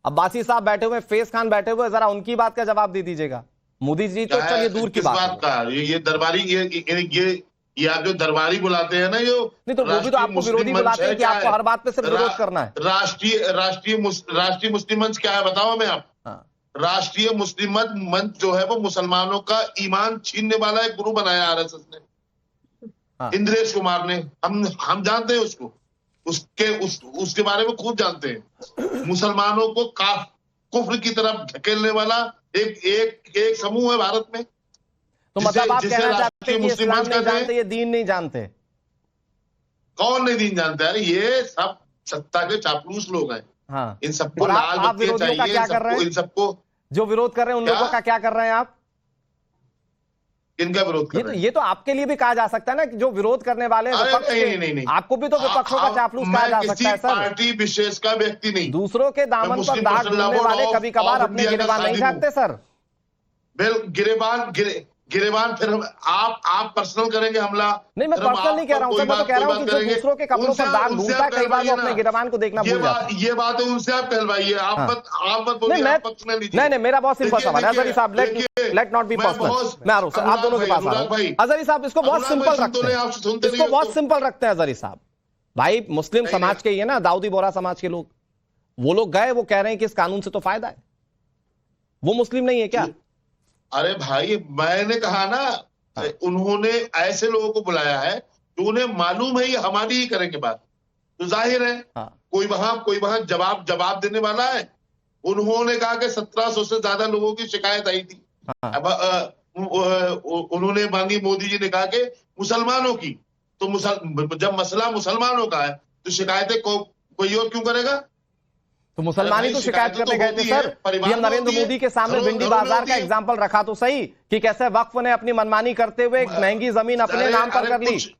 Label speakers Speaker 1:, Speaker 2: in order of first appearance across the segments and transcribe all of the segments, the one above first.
Speaker 1: अब्बासी साहब बैठे हुए, फैज खान बैठे हुए, जरा उनकी बात का जवाब दे दीजिएगा। मोदी जी तो चलिए दूर की बात
Speaker 2: का, ये दरबारी, ये आप जो दरबारी बुलाते हैं ना, ये
Speaker 1: नहीं तो वो भी तो आपको विरोधी बुलाते हैं कि आपको हर बात पे सिर्फ विरोध करना है।
Speaker 2: राष्ट्रीय मुस्लिम मंच क्या है बताओ मैं आप। राष्ट्रीय मुस्लिम मंच जो है वो मुसलमानों का ईमान छीनने वाला एक गुरु बनाया आरएसएस ने, इंद्रेश कुमार ने। हम जानते हैं उसको, उसके बारे में खूब जानते हैं। मुसलमानों को कुफ्र की तरफ धकेलने वाला एक समूह है भारत में।
Speaker 1: तो मतलब आप कहना चाहते हैं कि इस्लाम नहीं जानते, ये दीन नहीं जानते?
Speaker 2: कौन नहीं दीन जानता है? ये सब सत्ता के चापलूस लोग हैं।
Speaker 1: हाँ।
Speaker 2: इन सबको लाल बत्तियां चाहिए, इन सबको
Speaker 1: जो विरोध कर रहे हैं उन लोगों का क्या कर रहे हैं आप?
Speaker 2: इनका विरोध कर रहे हैं?
Speaker 1: ये तो आपके लिए भी कहा जा सकता है ना कि जो विरोध करने वाले हैं विपक्ष के,
Speaker 2: नहीं।
Speaker 1: आपको भी तो विपक्षों का चापलूस कहा जा सकता है सर।
Speaker 2: पार्टी विशेष का व्यक्ति नहीं,
Speaker 1: दूसरों के दामन पर दाग डालने वाले कभी कभार अपने गिरेबान नहीं झाड़ते सर।
Speaker 2: गिरेबान फिर आप पर्सनल करेंगे हमला?
Speaker 1: नहीं, मैं पर्सनल नहीं कह रहा हूं सर, मैं तो कह रहा हूं कि जो दूसरों के कपड़ों पर दाग ढूंढता है कई बार वो अपने गिरेबान को देखना भूल जाता है।
Speaker 2: ये बात है, उनसे आप कहलवाइए, आप मत बोलिए, आप पर्सनल लीजिए।
Speaker 1: नहीं, मेरा बहुत सिंपल सवाल है अजहरी साहब, लेट नॉट बी पर्सनल। मैं आ रहा हूं सर, आप दोनों के पास आ रहा हूं। अजहरी साहब इसको बहुत सिंपल रखते हैं, इसको बहुत सिंपल रखते हैं अजहरी साहब। भाई मुस्लिम समाज के ही है ना, दाऊदी बोहरा समाज के लोग, वो लोग गए, वो कह रहे हैं कि इस कानून से तो फायदा है। वो मुस्लिम नहीं है क्या?
Speaker 2: अरे भाई मैंने कहा ना, उन्होंने ऐसे लोगों को बुलाया है जो उन्हें मालूम है ये हमारी ही करेंगे बात, तो जाहिर है कोई वहां जवाब देने वाला है। उन्होंने कहा कि 1700 से ज्यादा लोगों की शिकायत आई थी। अब उन्होंने मांगी, मोदी जी ने कहा कि मुसलमानों की, तो जब मसला मुसलमानों का है तो शिकायतें कोई और क्यों करेगा?
Speaker 1: तो मुसलमान ही तो शिकायत करने गए थे सर। पीएम नरेंद्र मोदी के सामने भिंडी बाजार का एग्जाम्पल रखा तो सही कि कैसे वक्फ ने अपनी मनमानी करते हुए एक महंगी जमीन अपने नाम पर कर ली।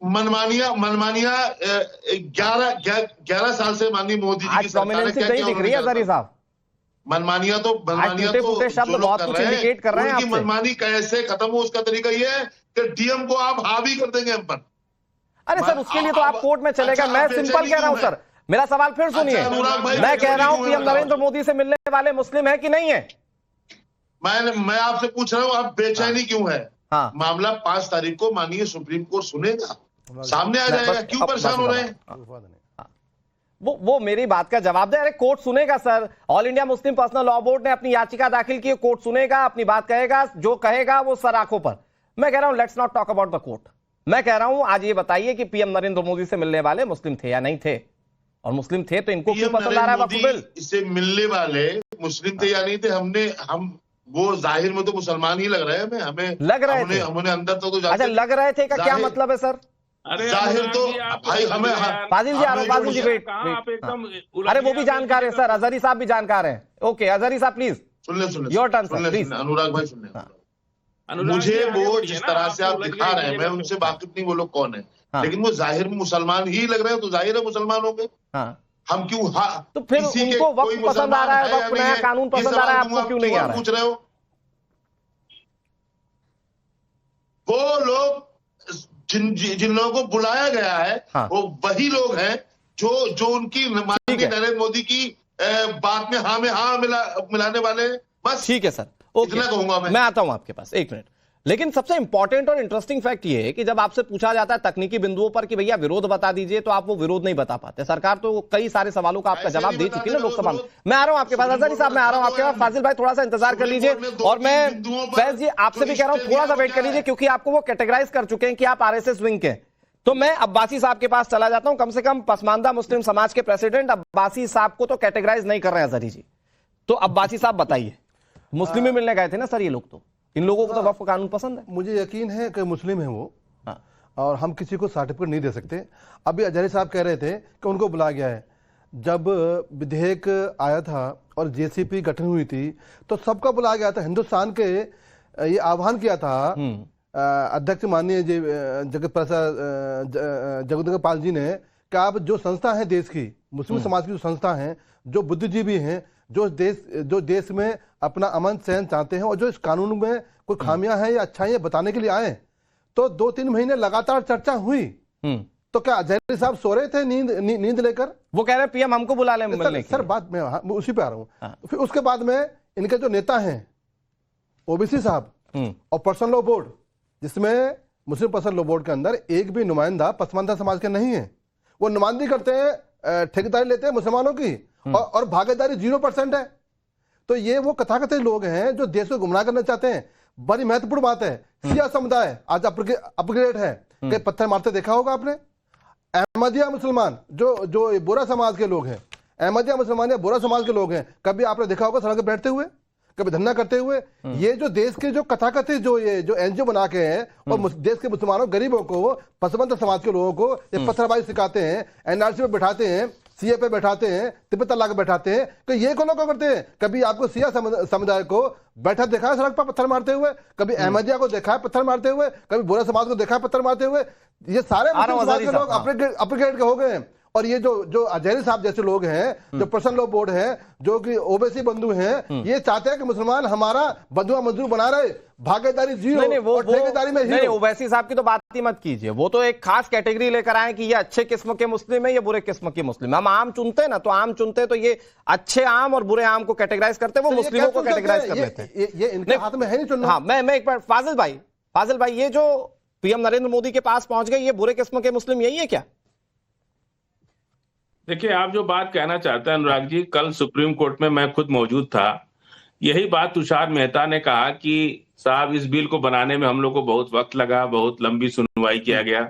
Speaker 2: मनमानिया 11 साल से माननीय मोदी जी की सरकार
Speaker 1: क्या दिख रही है अजहरी साहब?
Speaker 2: मनमानिया तो
Speaker 1: शब्द बहुत कुछ इंडिकेट कर रहे हैं।
Speaker 2: उनकी मनमानी कैसे खत्म हो, उसका तरीका ये है कि डीएम को आप हावी कर देंगे हम पर।
Speaker 1: अरे सर उसके लिए तो आप कोर्ट में चलेगा। मैं सिंपल कह रहा हूं सर, मेरा सवाल फिर सुनिए। मैं कह रहा हूं पीएम नरेंद्र मोदी से मिलने वाले मुस्लिम है कि नहीं है?
Speaker 2: मैं आपसे पूछ रहा हूं, आप बेचैनी क्यों है? मामला 5 तारीख को माननीय सुप्रीम कोर्ट सुनेगा, सामने आ जाएगा, क्यों परेशान हो रहे हैं?
Speaker 1: वो मेरी बात का जवाब दे। अरे कोर्ट सुनेगा sir, all India Muslim personal law board ने अपनी याचिका दाखिल की, कोर्ट सुनेगा, अपनी बात कहेगा, जो कहेगा वो सर आंखों पर। मैं कह रहा हूं let's not talk about the court. मैं कह रहा हूं आज ये बताइए कि पीएम नरेंद्र मोदी से मिलने वाले मुस्लिम थे या नहीं थे, और मुस्लिम थे तो इनको क्यों पसंद आ रहा है वक्फ बिल?
Speaker 2: इससे मिलने वाले मुस्लिम थे या नहीं थे, हम वो जाहिर में तो मुसलमान ही लग रहे हैं। हमें
Speaker 1: लग रहे थे,
Speaker 2: हमने अंदर तो
Speaker 1: अच्छा लग रहे थे का क्या मतलब है सर?
Speaker 2: जाहिर तो भाई हमें
Speaker 1: फाजिल जी आ रहा हूं, फाजिल जी वेट। अरे वो भी जानकार है सर, अजहरी साहब भी जानकार हैं। ओके अजहरी साहब प्लीज
Speaker 2: सुन ले
Speaker 1: योर टर्न सर प्लीज।
Speaker 2: अनुराग भाई सुन ले, मुझे वो जिस तरह से आप दिखा रहे हैं, मैं उनसे वाकिफ नहीं वो लोग कौन है, लेकिन वो जाहिर में मुसलमान ही लग रहे हैं, तो जाहिर है मुसलमान होंगे। हम क्यों
Speaker 1: तो फिर उनको वक्त पसंद आ रहा है, वक्त नया कानून पसंद आ रहा है, आपको क्यों नहीं आ रहा?
Speaker 2: पूछ रहे हो? वो लोग जिन लोगों को बुलाया गया है वो वही लोग हैं जो उनकी माननीय नरेंद्र मोदी की बात में हाँ मिलाने वाले। बस
Speaker 1: ठीक है सर, इतना कहूंगा मैं आता हूं आपके पास, एक मिनट। लेकिन सबसे इंपॉर्टेंट और इंटरेस्टिंग फैक्ट ये है कि जब आपसे पूछा जाता है तकनीकी बिंदुओं पर कि भैया विरोध बता दीजिए, तो आप वो विरोध नहीं बता पाते। सरकार तो कई सारे सवालों का आपका जवाब दे चुकी है ना लोकसभा में। मैं आ रहा हूं आपके पास अजहरी साहब, मैं आ रहा हूं आपके पास। फाजिल भाई थोड़ा सा इंतजार कर लीजिए, और मैं फैज जी आपसे भी कह रहा हूं थोड़ा सा वेट कर लीजिए, क्योंकि आपको वो कैटेगराइज कर चुके हैं कि आप आरएसएस विंग के। तो मैं अब्बासी साहब के पास चला जाता हूं। कम से कम पसमानदा मुस्लिम समाज के प्रेसिडेंट अब्बासी साहब को तो कैटेगराइज नहीं कर रहे हैं अजहरी जी। तो अब्बासी साहब बताइए, मुस्लिम ही मिलने गए थे ना सर ये लोग, तो इन लोगों को तो वक्फ कानून पसंद है।
Speaker 3: मुझे यकीन है कि मुस्लिम है वो, और हम किसी को सर्टिफिकेट नहीं दे सकते। अभी अजहरी साहब कह रहे थे कि उनको बुलाया गया है। जब विधेयक आया था और जेसीपी गठन हुई थी तो सबका बुलाया गया था। हिंदुस्तान के ये आह्वान किया था अध्यक्ष माननीय जगत पाल जी ने कि आप जो संस्था है देश की, मुस्लिम समाज की जो संस्था है, जो बुद्धिजीवी हैं, जो देश में अपना अमन चैन चाहते हैं और जो इस कानून में कोई खामियां हैं या अच्छाइयां बताने के लिए आए, तो 2-3 महीने लगातार चर्चा हुई। तो क्या अजहरी साहब सो रहे थे नींद लेकर?
Speaker 1: वो कह रहे हैं पीएम हमको बुला ले मिलने
Speaker 3: सर बात मैं उसी पे आ रहा हूँ। फिर उसके बाद में इनके जो नेता हैं ओबीसी साहब और पर्सनल लॉ बोर्ड, जिसमें मुस्लिम पर्सनल लॉ बोर्ड के अंदर एक भी नुमाइंदा पसमानदा समाज के नहीं है, वो नुमाइंदगी करते हैं, ठेकेदारी लेते हैं मुसलमानों की और भागीदारी 0% है। तो ये वो कथाकथित लोग हैं जो देश को गुमराह करना चाहते हैं। बड़ी महत्वपूर्ण बात है, शिया समुदाय आज अपग्रेड है। कई पत्थर मारते देखा होगा आपने। अहमदिया मुसलमान जो बोरा समाज के लोग हैं, अहमदिया मुसलमान या बोरा समाज के लोग हैं, कभी आपने देखा होगा सड़क पर बैठते हुए, कभी धरना करते हुए? ये जो देश के जो कथाकथित जो एनजीओ बना के हैं और देश के मुसलमानों गरीबों को, पसमंद समाज के लोगों को ये पत्थरबाजी सिखाते हैं, एनआरसी पे बैठाते हैं, सीए पे बैठाते हैं, तिब्बत तलाक पे बैठाते हैं, तो ये कौन लोग करते हैं? कभी आपको सिया समुदाय को बैठा देखा है सड़क पर पत्थर मारते हुए? कभी अहमदिया को देखा है पत्थर मारते हुए? कभी बोरा समाज को देखा है पत्थर मारते हुए? ये सारे मुस्लिम समाज के लोग अपग्रेड के हो गए हैं। और ये जो अजहरी साहब जैसे लोग हैं, जो पर्सनल लॉ बोर्ड है, जो कि ओबीसी बंधु हैं, ये चाहते हैं कि मुसलमान हमारा बंधुआ मजदूर बना रहे, भागीदारी 0 और ठेकेदारी में 0।
Speaker 1: ओवैसी साहब की तो बात ही मत कीजिए, वो तो एक खास कैटेगरी लेकर आए कि ये अच्छे किस्म के मुस्लिम है, ये बुरे किस्म के मुस्लिम है। हम आम चुनते ना, तो आम चुनते तो ये अच्छे आम और बुरे आम को कैटेगराइज करते, वो मुस्लिमों को कैटेगराइज कर लेते हैं।
Speaker 3: ये इनके हाथ में है नहीं चुनना।
Speaker 1: हाँ, मैं एक बार फाजिल भाई ये जो पीएम नरेंद्र मोदी के पास पहुंच गए, ये बुरे किस्म के मुस्लिम यही है क्या?
Speaker 4: देखिए, आप जो बात कहना चाहते हैं अनुराग जी, कल सुप्रीम कोर्ट में मैं खुद मौजूद था। यही बात तुषार मेहता ने कहा कि साहब इस बिल को बनाने में हम लोग को बहुत वक्त लगा, बहुत लंबी सुनवाई किया गया।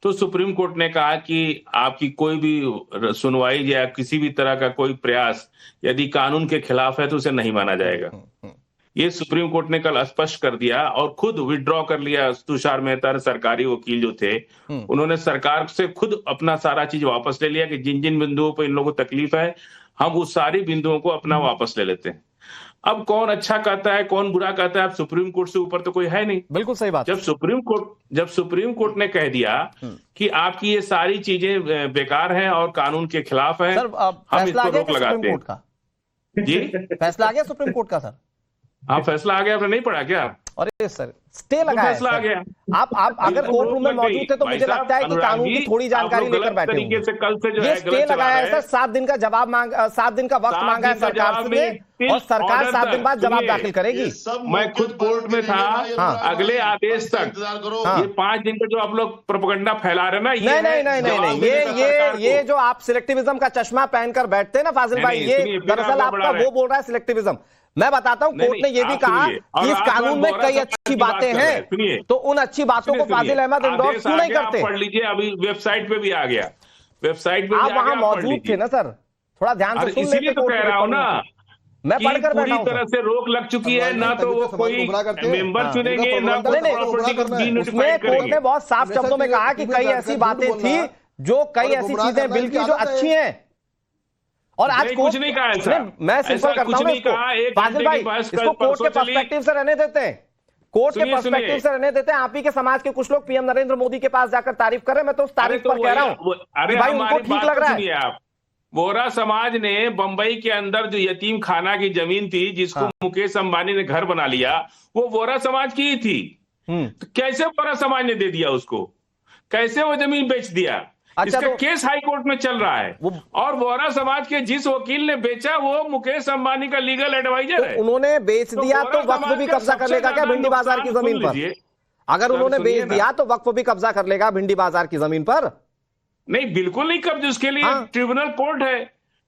Speaker 4: तो सुप्रीम कोर्ट ने कहा कि आपकी कोई भी सुनवाई या किसी भी तरह का कोई प्रयास यदि कानून के खिलाफ है तो उसे नहीं माना जाएगा। ये सुप्रीम कोर्ट ने कल स्पष्ट कर दिया और खुद विड्रॉ कर लिया। तुषार मेहता सरकारी वकील जो थे, उन्होंने सरकार से खुद अपना सारा चीज वापस ले लिया कि जिन जिन बिंदुओं पर इन लोगों को तकलीफ है, हम उस सारी बिंदुओं को अपना वापस ले लेते हैं। अब कौन अच्छा कहता है कौन बुरा कहता है, अब सुप्रीम कोर्ट से ऊपर तो कोई है नहीं।
Speaker 1: बिल्कुल सही बात।
Speaker 4: जब सुप्रीम कोर्ट ने कह दिया कि आपकी ये सारी चीजें बेकार हैं और कानून के खिलाफ हैं, हम इसको रोक लगाते हैं। जी,
Speaker 1: फैसला आ गया सुप्रीम कोर्ट का सर?
Speaker 4: हाँ, फैसला आ गया। आपने नहीं पढ़ा क्या?
Speaker 1: अरे सर, स्टे लगा है।
Speaker 4: फैसला आ गया।
Speaker 1: आप अगर कोर्ट रूम में मौजूद थे तो मुझे लगता है कि कानून की थोड़ी जानकारी लेकर बैठे होंगे।
Speaker 4: से कल से जो
Speaker 1: ये स्टे लगाया है सर, 7 दिन का जवाब 7 दिन का वक्त मांगा है सरकार से, और सरकार 7 दिन बाद जवाब दाखिल करेगी।
Speaker 4: मैं खुद कोर्ट में था। अगले आदेश तक ये 5 दिन का जो आप लोग प्रोपेगेंडा फैला रहे हैं ना,
Speaker 1: नहीं, ये जो आप सिलेक्टिविज्म का चश्मा पहनकर बैठते हैं ना फाजिल भाई, ये दरअसल आपका वो बोल रहा है सिलेक्टिविज्म। मैं बताता हूं, कोर्ट ने यह भी कहा कि इस कानून में कई अच्छी बातें हैं, तो उन अच्छी बातों को फाजिल अहमद इंडोर्स क्यों नहीं करते?
Speaker 4: पढ़ लीजिए, अभी वेबसाइट पे भी आ गया, वेबसाइट पे
Speaker 1: आप वहां मौजूद थे ना सर, थोड़ा ध्यान से सुन लेते।
Speaker 4: इसीलिए तो कह रहा हूं ना,
Speaker 1: मैं पढ़कर
Speaker 4: पूरी तरह से रोक लग चुकी है। ना तो वो कोई मेंबर चुनेंगे, ना कोई प्रॉपर्टी को डीनोटिफाइड करेंगे।
Speaker 1: कोर्ट ने बहुत साफ शब्दों में कहा कि कई ऐसी बातें थी जो कई ऐसी चीजें बिल की जो अच्छी हैं, और आज
Speaker 4: कुछ नहीं कहा ऐसा।
Speaker 1: मैं सिंपल करता हूं इसको, फाजिल भाई इसको कोर्ट के पर्सपेक्टिव से रहने देते हैं, कोर्ट के पर्सपेक्टिव से रहने देते हैं। आप ही के समाज के कुछ लोग पीएम नरेंद्र मोदी के पास जाकर तारीफ कर रहे हैं, मैं तो उस तारीफ पर कह रहा हूं।
Speaker 4: अरे
Speaker 1: भाई उनको ठीक लग रहा है।
Speaker 4: आप बोरा समाज ने बंबई के अंदर जो यतीम खाना की जमीन थी, जिसको मुकेश अंबानी ने घर बना लिया, वो बोरा समाज की ही थी। तो कैसे बोरा समाज ने दे दिया उसको? कैसे वो जमीन बेच दिया? इसका केस हाई कोर्ट में चल रहा है, और बोरा समाज के जिस वकील ने बेचा वो मुकेश अंबानी का लीगल एडवाइजर है।
Speaker 1: उन्होंने बेच दिया तो वक्फ भी कब्जा कर लेगा क्या भिंडी बाजार की जमीन पर? अगर उन्होंने बेच दिया तो वक्फ भी कब्जा कर लेगा भिंडी बाजार की जमीन पर?
Speaker 4: नहीं, बिल्कुल नहीं कब्जा। उसके लिए ट्रिब्यूनल कोर्ट है,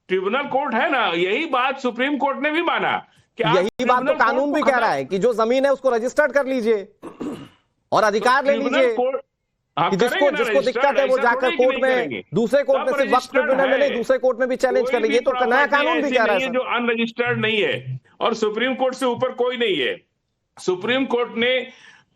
Speaker 4: ट्रिब्यूनल कोर्ट है ना। यही बात सुप्रीम कोर्ट ने भी माना कि
Speaker 1: यही बात तो कानून भी कह रहा है कि जो जमीन है उसको रजिस्टर्ड कर लीजिए और अधिकार ले लीजिए। जिसको दिक्कत है वो जाकर कोर्ट में, दूसरे कोर्ट में, सिर्फ वक्फ ट्रिब्यूनल में नहीं, दूसरे कोर्ट में भी चैलेंज कर लीजिए। तो नया कानून भी कह रहा है
Speaker 4: जो अनरजिस्टर्ड नहीं है, और सुप्रीम कोर्ट से ऊपर कोई नहीं है। सुप्रीम कोर्ट ने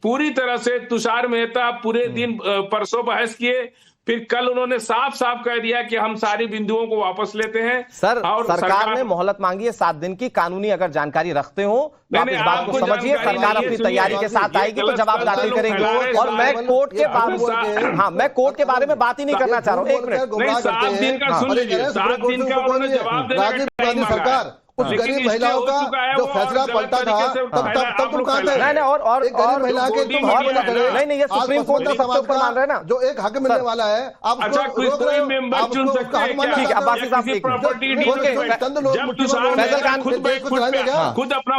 Speaker 4: पूरी तरह से, तुषार मेहता पूरे दिन परसों बहस किए, फिर कल उन्होंने साफ साफ कह दिया कि हम सारी बिंदुओं को वापस लेते हैं।
Speaker 1: सर, सरकार ने मोहलत मांगी है 7 दिन की। कानूनी अगर जानकारी रखते हो तो आप इस बात को समझिए, सरकार अपनी तैयारी के साथ आएगी तो जवाब दाखिल करेंगे। और मैं कोर्ट के मैं कोर्ट के बारे में बात ही नहीं करना चाह रहा हूँ। 1 मिनट,
Speaker 4: 7 दिन का सुन लीजिए, 7 दिन का उन्होंने जवाब देने का टाइम मांगा है।
Speaker 3: उस गरीब महिलाओं का जो फैसला पलटा था तब तुम कहाँ थे?
Speaker 1: नहीं और
Speaker 3: एक गरीब महिला के तुम हक मिला करे।
Speaker 1: नहीं ये सुप्रीम कोर्ट का सबसे ऊपर मान रहे हैं ना,
Speaker 3: जो एक हक मिलने वाला है आप
Speaker 4: अच्छा कोई मेंबर चुन सकते हैं क्या?
Speaker 1: ठीक है, अब्बासी साहब
Speaker 4: प्रॉपर्टी
Speaker 1: खुद अपना